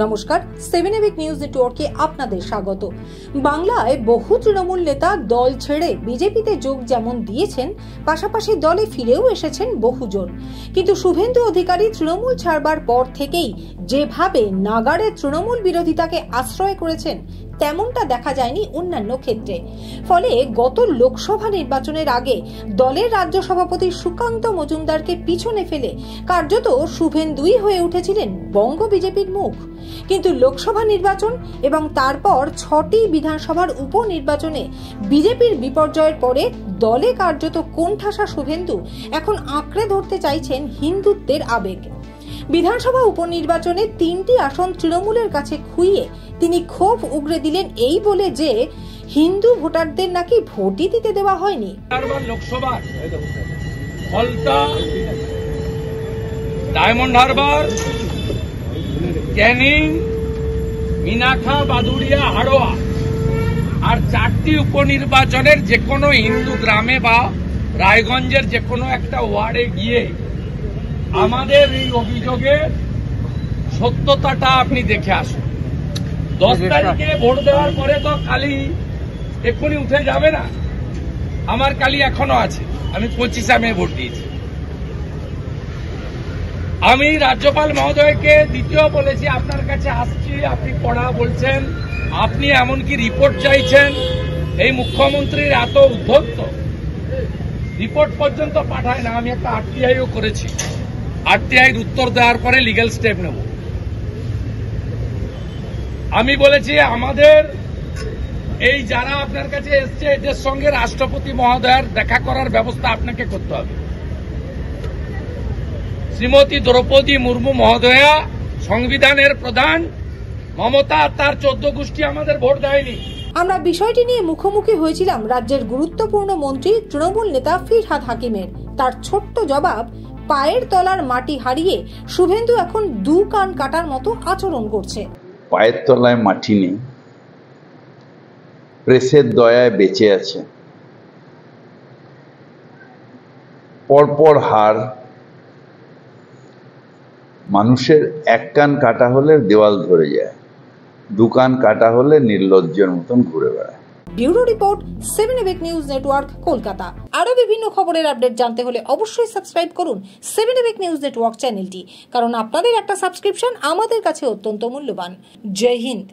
নমস্কার, 7 এভিক নিউজ নেটওয়ার্কে আপনাদের স্বাগত। বাংলায় বহু তৃণমূল নেতা দল ছেড়ে বিজেপিতে যোগ যেমন দিয়েছেন, পাশাপাশি দলে ফিরেও এসেছেন বহুজন। কিন্তু শুভেন্দু অধিকারী তৃণমূল ছাড়বার পর থেকেই যেভাবে নাগাড়ে তৃণমূল বিরোধিতাকে আশ্রয় করেছেন, তেমনটা দেখা যায়নি অন্যান্য ক্ষেত্রে। ফলে গত লোকসভা নির্বাচনের আগে দলের রাজ্য সভাপতি সুকান্ত মজুমদারকে পিছনে ফেলে কার্যত শুভেন্দুই হয়ে উঠেছিলেন বঙ্গ বিজেপির মুখ। কিন্তু লোকসভা নির্বাচন এবং তারপর 6টি বিধানসভার উপনির্বাচনে বিজেপির বিপর্যয়ের পরে দলে কার্যত কোণঠাসা শুভেন্দু এখন আঁকড়ে ধরতে চাইছেন হিন্দুত্বের আবেগ। বিধানসভা উপনির্বাচনে 3টি আসন তৃণমূলের কাছে খুইয়ে তিনি ক্ষোভ উগরে দিলেন এই বলে যে হিন্দু ভোটারদের নাকি ভোটই দিতে দেওয়া হয়নি। লোকসভা ফলতা, ডায়মন্ড হারবার, ক্যানিং, মিনাখা, বাদুড়িয়া, হাড়োয়া আর 4টি উপনির্বাচনের যে কোনো হিন্দু গ্রামে বা রায়গঞ্জের যে কোনো একটা ওয়ার্ডে গিয়ে আমাদের এই অভিযোগের সত্যতাটা আপনি দেখে আসুন। 10 তারিখে ভোট দেওয়ার পরে তো কালি এক্ষুনি উঠে যাবে না। আমার কালি এখনো আছে, আমি 25 মে ভোট দিয়েছি। আমি রাজ্যপাল মহোদয়কে দ্বিতীয় বলেছি, আপনার কাছে আসছি, আপনি পড়া বলছেন, আপনি এমনকি রিপোর্ট চাইছেন। এই মুখ্যমন্ত্রীর এত উদ্ধত্ত, রিপোর্ট পর্যন্ত পাঠায় না। আমি একটা আরটিআইও করেছি, আরটিআইর উত্তর দেওয়ার পরে লিগ্যাল স্টেপ নেব। আমি বলেছি আমাদের এই যারা আপনার কাছে এসছে এদের সঙ্গে রাষ্ট্রপতি মহোদয়ের দেখা করার ব্যবস্থা আপনাকে করতে হবে। শ্রীমতী দ্রৌপদী মুর্মু মহোদয়া সংবিধানের প্রধান, মমতা তার 14 গোষ্ঠী আমাদের ভোট দেয়নি। আমরা বিষয়টি নিয়ে মুখোমুখি হয়েছিলাম রাজ্যের গুরুত্বপূর্ণ মন্ত্রী তৃণমূল নেতা ফিরহাদ হাকিমের। তার ছোট্ট জবাব, পায়ের তলার মাটি হারিয়ে শুভেন্দু এখন 2 কান কাটার মতো আচরণ করছে। পায়ের তলায় মাটি নেই, প্রেসের দয়ায় বেঁচে আছে। পরপর হার, মানুষের 1 কান কাটা হলে দেওয়াল ধরে যায়, 2 কান কাটা হলে নির্লজ্জের মতন ঘুরে বেড়ায়। ব্যুরো রিপোর্ট, 7 এভিক নিউজ নেটওয়ার্ক, কলকাতা। আরো বিভিন্ন খবরের আপডেট জানতে হলে অবশ্যই সাবস্ক্রাইব করুন 7 এভিক নিউজ নেটওয়ার্ক চ্যানেলটি, কারণ আপনাদের একটা সাবস্ক্রিপশন আমাদের কাছে অত্যন্ত মূল্যবান। জয় হিন্দ।